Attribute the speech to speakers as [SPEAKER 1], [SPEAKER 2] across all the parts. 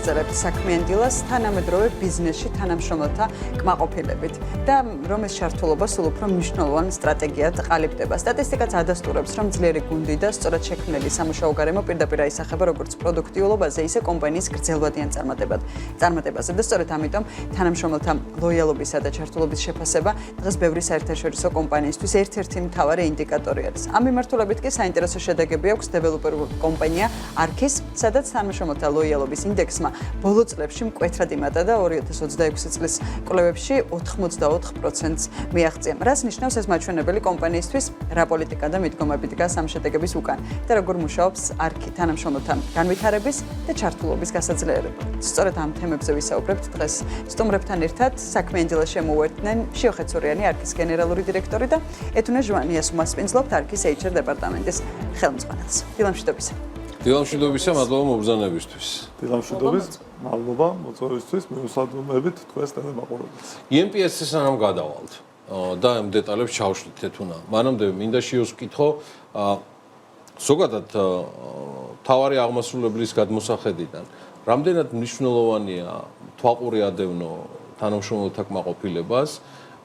[SPEAKER 1] მივაგრძელებთ საქმიან დილას თანამედროვე ბიზნესში თანამშრომელთა კმაყოფილებით და რომ ეს ჩართულობა სულ უფრო მნიშვნელოვან სტრატეგიად ყალიბდება. სტატისტიკაც ადასტურებს, რომ ძლიერი გუნდი და სწორად შექმნილი სამუშაო გარემო პირდაპირ აისახება როგორც პროდუქტიულობაზე, ისე კომპანიის გრძელვადიან წარმატებაზე და სწორედ ამიტომ თანამშრომელთა ლოიალობისა და ჩართულობის შეფასება დღეს ბევრი საერთაშორისო კომპანიისთვის ერთ-ერთი მთავარი ინდიკატორი არის. ამ მიმართულებით კი საინტერესო შედეგები აქვს დეველოპერ კომპანია Arkis, სადაც თანამშრომელთა ლოიალობის ინდექსმა ბოლო წლებში მკვეთრად იმატა და 2026 წლის კვლევებში 84%-ს მიაღწია. რას ნიშნავს ეს მაჩვენებელი კომპანიისთვის, რა პოლიტიკა და მიდგომები დგას ამ შედეგების უკან და როგორ მუშაობს Arki თანამშრომელთა განვითარების და ჩართულობის გასაძლიერებლად. სწორედ ამ თემებზე ვისაუბრებთ დღეს. სტუმრებთან ერთად საქმიან დილას შემოვერთდნენ შიო ხეცურიანი Arkis გენერალური დირექტორი და ეთუნე ჟვანიას უმასპინძლობთ Arkis HR დეპარტამენტის ხელმძღვანელს. დილამშვიდობისა.
[SPEAKER 2] დილამშვიდობისა, მადლობა მობრძანებისთვის.
[SPEAKER 3] დილამშვიდობის, მადლობა მოწვევისთვის, მიუსაჯულებით თქვენს ტელემაყურებელს.
[SPEAKER 2] EMPS-ს სანამ გადავალთ და ამ დეტალებს ჩავშლით ეთუნა. მანამდე მინდა შიოს ვკითხო, ზოგადად თავარი აღმასრულებლის გადმოსახედიდან, რამდენად მნიშვნელოვანია თვალყური ადევნო თანამშრომელთა კმაყოფილებას,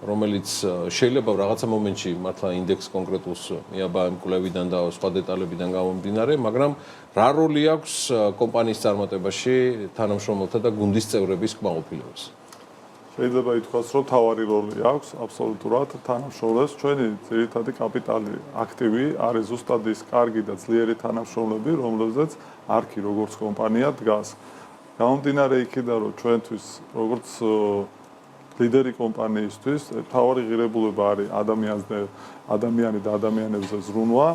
[SPEAKER 2] რომელიც შეიძლება რაღაცა მომენტში მართლა ინდექს კონკრეტულს მიაბა იმ კვლევიდან და სხვა დეტალებიდან გამომდინარე, მაგრამ რა როლი აქვს კომპანიის წარმატებაში თანამშრომელთა და გუნდის წევრების კმაყოფილებას?
[SPEAKER 3] შეიძლება ითქვას, რომ თავარი როლი აქვს აბსოლუტურად თანამშრომლებს. ჩვენი ძირითადი კაპიტალი აქტივი არის ზუსტად ის კარგი და ძლიერი თანამშრომლები, რომლებზეც Arki როგორც კომპანია დგას. გამომდინარე იქიდან, რომ ჩვენთვის როგორც ლიდერი კომპანიისთვის თავარი ღირებულება არის ადამიანი და ადამიანებზე ზრუნვა.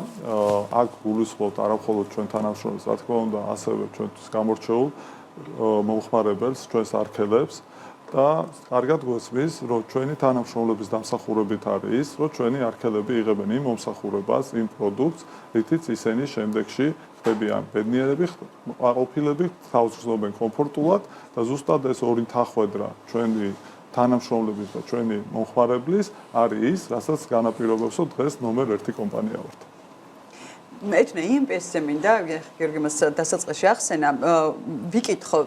[SPEAKER 3] აქ გულისხმობთ არამხოლოდ ჩვენ თანამშრომლებს, რა თქმა უნდა, ასევე ჩვენთვის გამორჩეულ მომხმარებელს, ჩვენს არქელებს და კარგად გვესმის, რომ ჩვენი თანამშრომლების დამსახურებით არის ის, რომ ჩვენი არქელები იღებენ იმ მომსახურებას, იმ პროდუქტს, რითიც ისინი შემდეგში ხდებიან ბედნიერები, კმაყოფილები, თავს გრძნობენ კომფორტულად და ზუსტად ეს ორი თანახვედრა ჩვენი თანამშრომლების და ჩვენი მომხმარებლის არის ის, რასაც განაპირობებს, რომ დღეს ნომერ 1 კომპანია ვართ.
[SPEAKER 1] ეთნე EMPS-ზე მინდა გიორგი მას დასაწყისში ახსენა, ვიკითხო,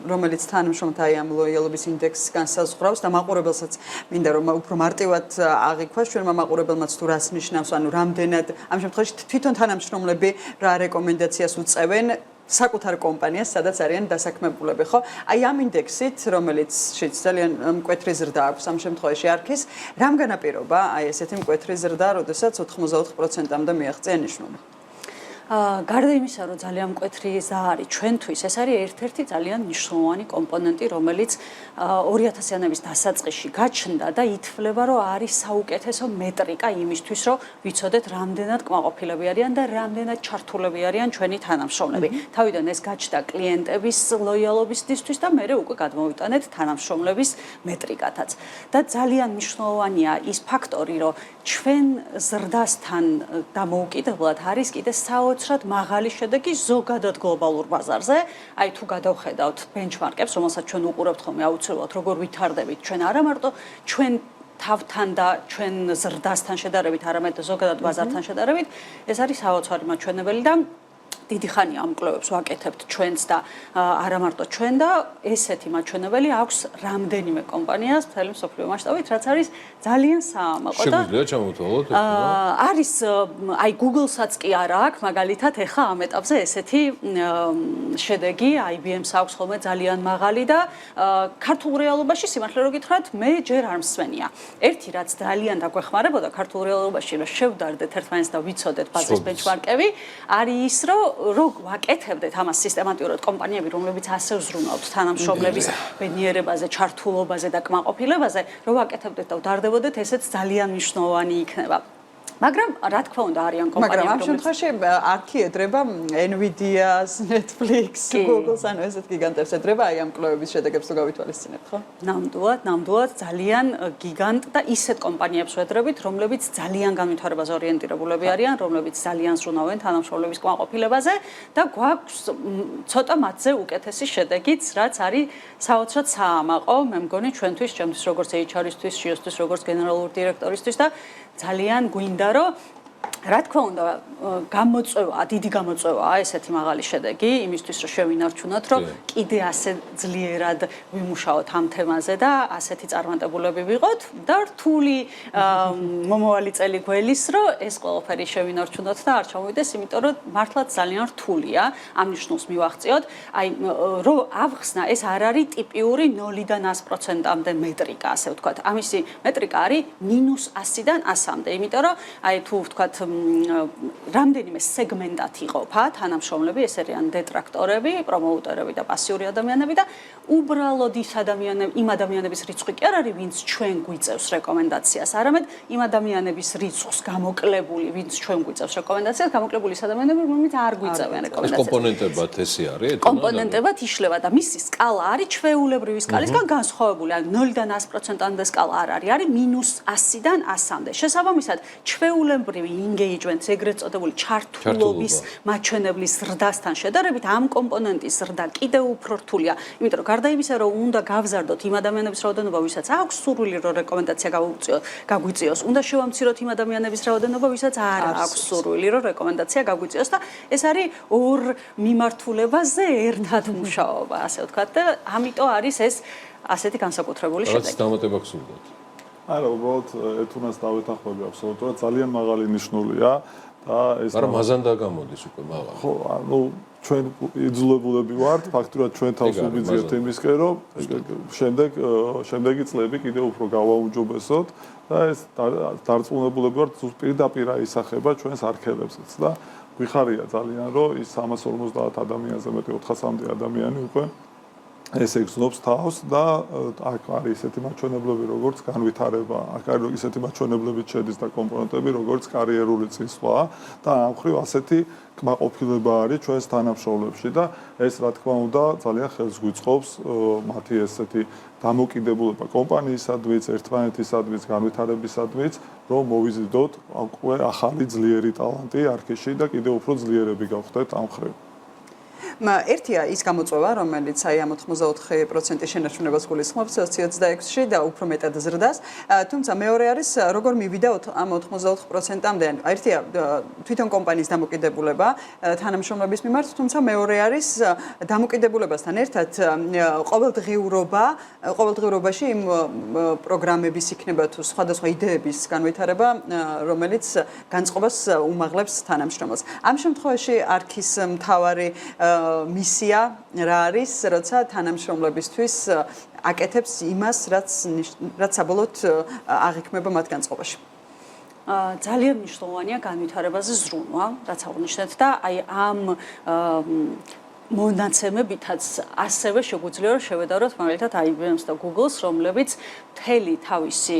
[SPEAKER 1] რომელიც თანამშრომელთა ამ ლოიალობის ინდექსს განსაზღვრავს და მაყურებელსაც მინდა რომ უფრო მარტივად აღიქვას, ჩვენმა მაყურებელმაც თუ რას ნიშნავს, ანუ რამდენად ამ შემთხვევაში თვითონ თანამშრომლები რა რეკომენდაციას უწევენ საკუთარ კომპანიას, სადაც არიან დასაქმებულები, ხო? აი ამ ინდექსით, რომელიც ძალიან მკვეთრი ზრდა აქვს ამ შემთხვევაში Arkis, რამ განაპირობა აი ესეთი მკვეთრი ზრდა, როდესაც 84%-მდე მიაღწია ნიშნობა?
[SPEAKER 4] გარდა იმისა, რომ ძალიან მკვეთრი ზრდა არის ჩვენთვის, ეს არის ერთ-ერთი ძალიან მნიშვნელოვანი კომპონენტი, რომელიც 2000-იანების დასაწყისში გაჩნდა და ითვლება, რომ არის საუკეთესო მეტრიკა იმისთვის, რომ ვიცოდეთ, რამდენად კმაყოფილები არიან და რამდენად ჩართულები არიან ჩვენი თანამშრომლები. თავიდან ეს გაჩნდა კლიენტების ლოიალობისთვის და მერე უკვე გადმოვიტანეთ თანამშრომლების მეტრიკათაც. და ძალიან მნიშვნელოვანია ის ფაქტორი, რომ ჩვენ ზრდასთან დამოუკიდებლად არის კიდე საოცრად მაღალი შედეგი ზოგადად გლობალურ ბაზარზე. აი თუ გადავხედავთ ბენჩმარკებს, რომელსაც ჩვენ უყურებთ ხოლმე აუცილებლად, როგორ ვითარდებით ჩვენ არა მარტო ჩვენ თავთან და ჩვენ ზრდასთან შედარებით, არამედ ზოგადად ბაზართან შედარებით, ეს არის საოცარი მაჩვენებელი და დიდი ხანია ამ კვლევებს ვაკეთებთ ჩვენც და არა მარტო ჩვენ და ესეთი მაჩვენებელი აქვს რამდენიმე კომპანიას მთელი მსოფლიო მასშტაბით, რაც არის ძალიან საამაყო და
[SPEAKER 2] შეგვიძლია ჩამოვთვალოთ ეს
[SPEAKER 4] არის აი Google-საც კი არა აქვს, მაგალითად ეხა ამ ეტაპზე ესეთი შედეგი IBM-ს აქვს ხოლმე ძალიან მაღალი და ქართულ რეალობაში სიმართლე რომ გითხრათ, მე ჯერ არ მსმენია. ერთი რაც ძალიან დაგვეხმარებოდა ქართულ რეალობაში, რომ შევდარდეთ ერთმანეთს და ვიცოდეთ ბაზრის ბენჩმარკები, არის ის, რომ ვაკეთებდეთ ამას სისტემატურად კომპანიები, რომლებიც ასე ვზრუნავთ თანამშრომლების ბედნიერებაზე, ჩართულობაზე და კმაყოფილებაზე, რომ ვაკეთებდეთ და ვდარდებოდეთ, ესეც ძალიან მნიშვნელოვანი იქნება. მაგრამ რა თქმა უნდა არიან კომპანიები,
[SPEAKER 1] მაგრამ ამ შემთხვევაში Arki ედრება Nvidia-ს, Netflix, Google-ს, ანუ ესეთ გიგანტებს ედრება აი ამ კვლევების შედეგებს თუ გავითვალისწინებთ, ხო?
[SPEAKER 4] ნამდვილად ძალიან გიგანტ და ისეთ კომპანიებს ვედრებით, რომლებიც ძალიან განვითარებაზე ორიენტირებულები არიან, რომლებიც ძალიან ზრუნავენ თანამშრომლების კმაყოფილებაზე და გვაქვს ცოტა მათზე უკეთესი შედეგიც, რაც არის საოცრად საამაყო, მე მგონი ჩვენთვის, როგორც HR-ისთვის, შიოსთვის, როგორც გენერალური დირექტორისთვის და ძალიან გვინდა რომ რა თქმა უნდა, დიდი გამოწვევაა ესეთი მაღალი შედეგი იმისთვის, რომ შევინარჩუნოთ, რომ კიდე ასე ძლიერად ვიმუშაოთ ამ თემაზე და ასეთი წარმატებულები ვიყოთ და რთული მომავალი წელი გველის, რომ ეს ყველაფერი შევინარჩუნოთ და არ ჩამოვიდეს, იმიტომ რომ მართლაც ძალიან რთულია ამ ნიშნულს მივახციოთ. აი, რომ ავხსნა, ეს არ არის ტიპიური 0-დან 100%-ამდე მეტრიკა, ასე ვთქვათ. ამისი მეტრიკა არის -100-დან 100-მდე, იმიტომ რომ აი თუ ვთქვათ რამდენიმე სეგმენტად იყოფა თანამშრომლები, ეს არიან დეტრაქტორები, პრომოუტერები და პასიური ადამიანები და უბრალოდ იმ ადამიანების რიცხვი კი არ არის, ვინც ჩვენ გვიწევს რეკომენდაციას, არამედ იმ ადამიანების რიცხვს გამოკლებული, ვინც ჩვენ გვიწევს რეკომენდაციას, გამოკლებული ის ადამიანები, რომლებიც არ გვიწევენ რეკომენდაციას.
[SPEAKER 2] ეს კომპონენტებად ესე არის?
[SPEAKER 4] კომპონენტებად იშლება და მისი სკალა არის ჩვეულებრივი სკალისგან განსხვავებული. ან 0-დან 100%-მდე სკალა არ არის, არის -100-დან 100-მდე. შესაბამისად, ჩვეულებრივი engagement-ს ეგრეთ წოდებული ჩართულობის მაჩვენებლის ზრდასთან შედარებით ამ კომპონენტის ზრდა კიდევ უფრო რთულია, იმიტომ რომ გარდა იმისა, რომ უნდა გავზარდოთ იმ ადამიანების რაოდენობა, ვისაც აქვს სურვილი, რომ რეკომენდაცია გაგვიწიოს, უნდა შევამციროთ იმ ადამიანების რაოდენობა, ვისაც არ აქვს სურვილი, რომ რეკომენდაცია გაგვიწიოს და ეს არის ორ მიმართულებაზე ერთად მუშაობა, ასე ვთქვათ და ამიტომ არის ეს ასეთი განსაკუთრებული შედეგი.
[SPEAKER 2] რაც დამატება გსურდათ.
[SPEAKER 3] არა, უბრალოდ ეთუნას დავეთანხმები აბსოლუტურად, ძალიან მაღალი ნიშნულია და ეს
[SPEAKER 2] მაგრამ მაზანდა გამოდის უკვე მაღალი.
[SPEAKER 3] ხო, ანუ ჩვენ იძულებულები ვართ ფაქტურად ჩვენ თავს ვუბიძიეთ იმისკენ, რომ შემდეგი წლები კიდევ უფრო გავაუმჯობესოთ და ეს დარწმუნებულები ვართ პირდაპირ აისახება ჩვენს არქევებსაც და გვიხარია ძალიან, რომ ის 350 ადამიანზე მეტი 400-მდე ადამიანი უკვე ესე გზნობს თავს და აქ არის ისეთი მაჩვენებლები, როგორც განვითარება, აქ არის ისეთი მაჩვენებლები შედის და კომპონენტები, როგორც კარიერული წინსვლა და ამ ხრივ ასეთი კმაყოფილება არის ჩვენს თანამშრომლებში და ეს რა თქმა უნდა ძალიან ხელს გვიწყობს მათი ესეთი დამოკიდებულება კომპანიისადმიც, ერთმანეთისადმიც, განვითარებისადმიც, რომ მოვიზიდოთ უკვე ახალი ძლიერი ტალანტი არქიში და კიდევ უფრო ძლიერები გავხდეთ ამ ხრივ.
[SPEAKER 1] ერთია ის გამოწვევა, რომელიც აი ამ 84% შენარჩუნებას გულისხმობს 26-ში და უფრო მეტად ზრდას, თუმცა მეორე არის როგორ მივიდა ამ 84%-ამდე. ერთია თვითონ კომპანიის დამოკიდებულება თანამშრომლების მიმართ, თუმცა მეორე არის დამოკიდებულებასთან ერთად ყოველდღიურობაში იმ პროგრამების იქნება თუ სხვადასხვა იდეების განვითარება, რომელიც განწყობას უმაღლებს თანამშრომელს. ამ შემთხვევაში არქის მთავარი მისია რა არის, როცა თანამშრომლებისთვის აკეთებს იმას, რაც საბოლოოდ აღიქმება მათ განწყობაში.
[SPEAKER 4] ძალიან მნიშვნელოვანია განვითარებაზე ზრუნვა, რაც აღნიშნეთ და აი ამ მონაცემებითაც ასევე შეგვიძლია რომ შევედაროთ მაგალითად IBM-ს და Google-ს, რომლებიც მთელი თავისი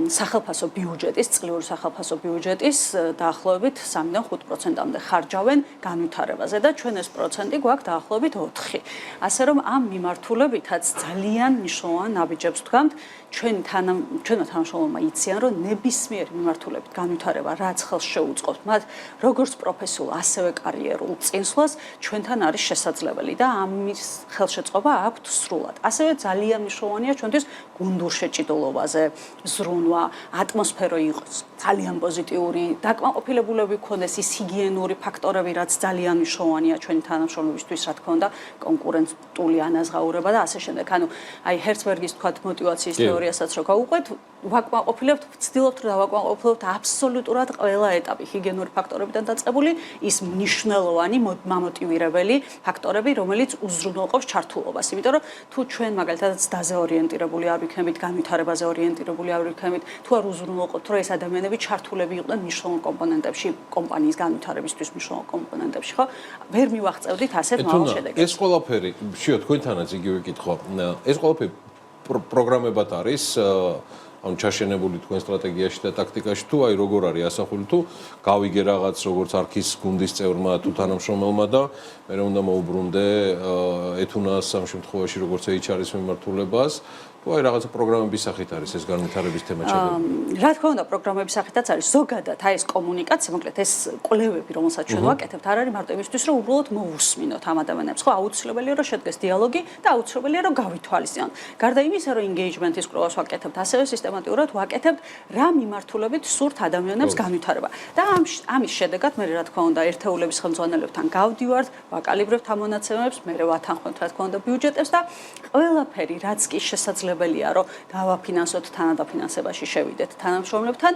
[SPEAKER 4] სახელფასო ბიუჯეტის, წლიური სახელფასო ბიუჯეტის დაახლოებით 3-დან 5%-მდე ხარჯავენ განვითარებაზე და ჩვენ ეს პროცენტი გვაქვს დაახლოებით 4. ასე რომ ამ მიმართულებითაც ძალიან მნიშვნელოვან ნაბიჯებს ვდგამთ, ჩვენმა თანამშრომლებმა იციან, რომ ნებისმიერი მიმართულებით განვითარება რაც ხელს შეუწყობს მათ როგორც პროფესიულ, ასევე კარიერულ წინსვლას, ჩვენთან არის შესაძლებელი და ამის ხელშეწყობა აქვთ სრულად. ასევე ძალიან მნიშვნელოვანია ჩვენთვის გუნდურ შეჭიდულობაზე ზრუნვა, ატმოსფერო იყოს ძალიან პოზიტიური, დაკმაყოფილებულები გქონდეს ის ჰიგიენური ფაქტორები, რაც ძალიან მნიშვნელოვანია ჩვენი თანამშრომლებისთვის, რა თქმა უნდა, კონკურენტული ანაზღაურება და ასე შემდეგ. ანუ აი ჰერცბერგის თქვათ მოტივაციის თეორიასაც რო გავუყვეთ, ვაკმაყოფილებთ, ვცდილობთ რომ დავაკმაყოფილებთ აბსოლუტურად ყველა ეტაპი ჰიგიენური ფაქტორებიდან დაწყებული, ის მნიშვნელოვანი მამოტივირებელი ფაქტორები, რომელიც უზრუნველყოფს ჩართულობას. იმიტომ რომ თუ ჩვენ მაგალითად დაზე ორიენტირებული არ ვიქნებით, განვითარებაზე ორიენტირებული არ ვიქნებით, თუ არ უზრუნველყოფთ, რომ ეს ადამიანები ჩართულები იყვნენ მნიშვნელოვან კომპონენტებში, კომპანიის განვითარებისთვის მნიშვნელოვან კომპონენტებში, ხო? ვერ მივაღწევდით ასეთ მაღალ შედეგებს.
[SPEAKER 2] ეს ყველაფერი, შიო თქვენთანაც იგივე კითხვა. ეს ყველაფერი პროგრამებად არის ანუ ჩაშენებული თქვენ სტრატეგიაში და ტაქტიკაში თუ აი როგორ არის ასახული თუ გავიგე რაღაც როგორც არქის გუნდის წევრმა თუ თანამშრომელმა და მე უნდა მოუბრუნდე ეთუნას ამ შემთხვევაში როგორც HR-ის მიმართულებას თუ აი რაღაცა პროგრამების სახით არის ეს განვითარების თემა ჩადებული.
[SPEAKER 4] რა თქმა უნდა პროგრამების სახითაც არის ზოგადად აი ეს კომუნიკაცია, მოკლედ ეს კვლევები, რომელსაც ჩვენ ვაკეთებთ, არ არის მარტო იმისთვის, რომ უბრალოდ მოვუსმინოთ ამ ადამიანებს. ხო, აუცილებელია რომ შედგეს დიალოგი და აუცილებელია რომ გავითვალისწინოთ. გარდა იმისა, რომ engagement-ის კვლევას ვაკეთებთ, ასევე სისტემატურად ვაკეთებთ რა მიმართულებით სურთ ადამიანებს განვითარება. და ამის შედეგად მე რა თქმა უნდა ერთეულების ხელმძღვანელებთან გავდივართ, ვაკალიბრებთ ამ მონაცემებს, მე ვათანხმებთ რა თქმა უნდა ბიუჯეტებს და ყველაფერი რაც კი შესაძლებელია რომ დავაფინანსოთ თანადაფინანსებაში შევიდეთ თანამშრომლებთან,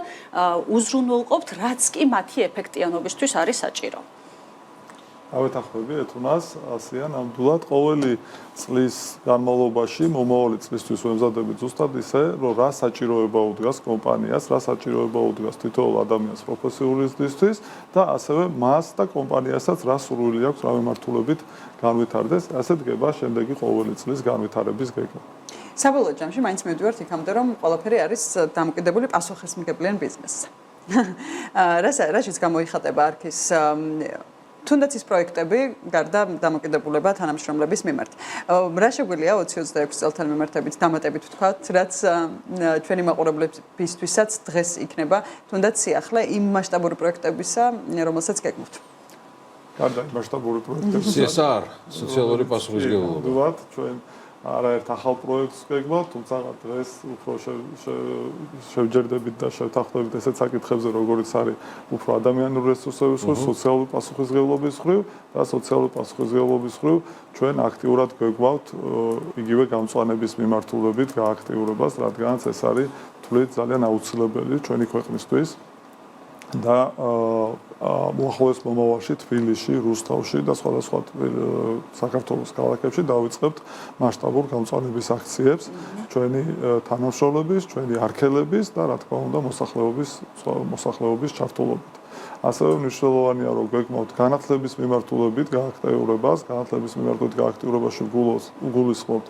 [SPEAKER 4] უზრუნველყოფთ რაც კი მათი ეფექტიანობისთვის არის საჭირო.
[SPEAKER 3] ავეთანხმები ეთუნას ასიან ნამდვილად ყოველი წლის განმავლობაში მომავალი წლისთვის ვემზადებით ზუსტად ისე რომ რა საჭიროება უდგას კომპანიას, რა საჭიროება უდგას თითოეულ ადამიანს პროფესიული ზრდისთვის და ასევე მას და კომპანიასაც რა სურვილი აქვს რა მიმართულებით განვითარდეს, ასე დგება შემდეგი ყოველი წლის განვითარების გეგმა.
[SPEAKER 1] საბოლოო ჯამში მაინც მივდივართ იქამდე რომ ყველაფერი არის დამოკიდებული პასუხისმგებლიან ბიზნესზე. რაშიც გამოიხატება არქის თუნდაც ის პროექტები გარდა დამოკიდებულება თანამშრომლების მიმართ. რა შეგვიძლია 2026 წელთან მიმართებით დამატებით ვთქვათ, რაც ჩვენი მაყურებლებისთვისაც დღეს იქნება თუნდაც სიახლე იმ მასშტაბური პროექტებისა, რომელსაც გეგმავთ.
[SPEAKER 3] გარდა იმ მასშტაბური პროექტებისა,
[SPEAKER 2] CSR, სოციალური პასუხისმგებლობა.
[SPEAKER 3] ნამდვილად ჩვენ არაერთ ახალ პროექტს გეგმავთ, თუმცა დღეს უფრო შევჯერდებით და შევთანხმდებით ესეთ საკითხებზე, როგორიც არის უფრო ადამიანური რესურსების მხრივ, სოციალური პასუხისმგებლობის მხრივ და სოციალური პასუხისმგებლობის მხრივ ჩვენ აქტიურად გვეგმავთ იგივე გამწვანების მიმართულებით გააქტიურებას, რადგანაც ეს არის თვლით ძალიან აუცილებელი ჩვენი ქვეყნისთვის და მოახლოეს მომავალში თბილისში, რუსთავში და სხვადასხვა საქართველოს ქალაქებში დავიწყებთ მასშტაბურ გამწვანების აქციებს ჩვენი თანამშრომლების, ჩვენი არქელების და რა თქმა უნდა მოსახლეობის ჩართულობით. ასევე მნიშვნელოვანია რომ გვეგმავთ განათლების მიმართულებით გააქტიურებას, განათლების მიმართულებით გააქტიურებაში გულისხმობთ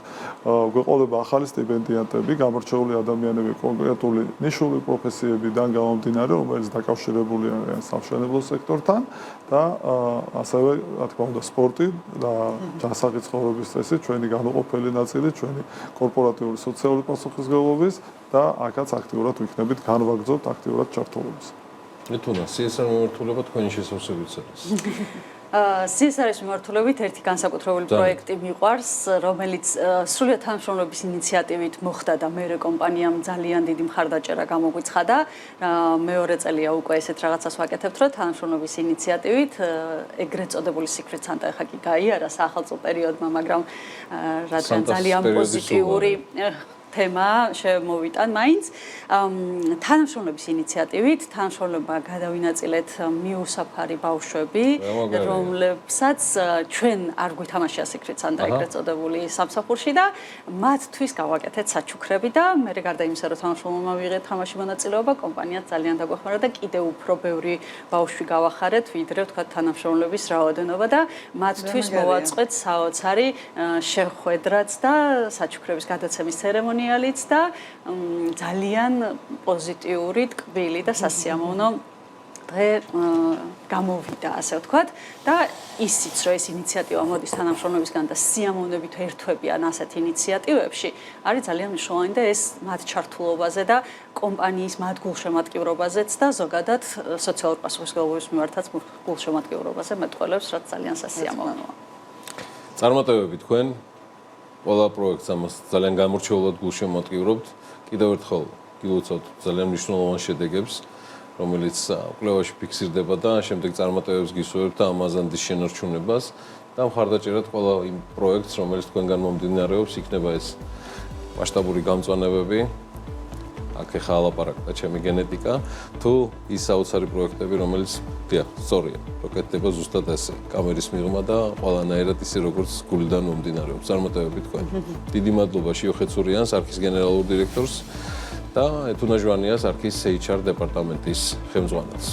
[SPEAKER 3] გვეყოლება ახალი სტიპენდიანტები, გამორჩეული ადამიანები კონკრეტული ნიშნული პროფესიებიდან გამომდინარე, რომელიც დაკავშირებულია სამშენებლო სექტორთან და ასევე რა თქმა უნდა სპორტი და ჯანსაღი ცხოვრების წესი ჩვენი განუყოფელი ნაწილი, ჩვენი კორპორატიული სოციალური პასუხისმგებლობის და აქაც აქტიურად ვიქნებით განვაგრძობთ აქტიურად ჩართულობას.
[SPEAKER 2] ეთუნა, CSR მიმართულება თქვენი შესავსებით არის.
[SPEAKER 4] CSR-ის მიმართულებით ერთი განსაკუთრებული პროექტი მიყვარს, რომელიც სრულიად თანამშრომლობის ინიციატივით მოხდა და მეორე კომპანიამ ძალიან დიდი მხარდაჭერა გამოგვიცხადა. მეორე წელია უკვე ესეთ რაღაცას ვაკეთებთ, რომ თანამშრომლობის ინიციატივით ეგრეთ წოდებული Secret Santa ხა კი გაიარა სახელმწიფო პერიოდმა, მაგრამ რადგან ძალიან პოზიტიური თემა შემოვიტან მაინც თანამშრომლობის ინიციატივით თანამშრომლებმა გადავინაწილეთ მიუსაფარი ბავშვები, რომლებსაც ჩვენ არ გვითამაშია Secret Santa ეგრეთ წოდებული სამსახურში და მათთვის გავაკეთეთ საჩუქრები და მე გარდა იმისა, რომ თანამშრომლებმა ვიღეთ თამაში მონაწილეობა, კომპანიაც ძალიან დაგვეხმარა და კიდევ უფრო ბევრი ბავშვი გავახარეთ, ვიდრე ვთქვათ თანამშრომლების რაოდენობა და მათთვის მოვაწყეთ საოცარი შეხვედრაც და საჩუქრების გადაცემის ცერემონია და ძალიან პოზიტიური, ტკბილი და სასიამოვნო დღე გამოვიდა, ასე ვთქვათ, და ისიც რომ ეს ინიციატივა მოდის თანამშრომლებისგან და სიამოვნებით ერთვებიან ასეთ ინიციატივებში, არის ძალიან მნიშვნელოვანი და ეს მათ ჩართულობაზე და კომპანიის მათ გულშემატკივრობაზეც და ზოგადად სოციალურ პასუხისმგებლობის მიმართაც გულშემატკივრობაზე მეტყველებს, რაც ძალიან სასიამოვნოა.
[SPEAKER 2] წარმატებები თქვენ ყველა პროექტს ამას ძალიან გამორჩეულად გულშემატკივრობთ. კიდევ ერთხელ გილოცავთ ძალიან მნიშვნელოვან შედეგებს, რომელიც კვლევაში ფიქსირდება და შემდეგ წარმატებებს გისურვებთ და ამაზანდის შენარჩუნებას და მხარდაჭერათ ყველა იმ პროექტს, რომელიც თქვენგან მომდინარეობს, იქნება ეს მასშტაბური გამწვანებები, აქ ახლა ალაპარაკდა ჩემი გენეტიკა, თუ ის საოცარი პროექტები, რომელიც სწორია, როკეტდება ზუსტად ასე, კამერის მიღმა და ყველანაირად ისე როგორც გულიდან მომდინარეობს. წარმატებები თქვენ. დიდი მადლობა შიო ხეცურიანს, არქის გენერალურ დირექტორს და ეთუნა ჟვანიას, არქის HR დეპარტამენტის ხელმძღვანელს.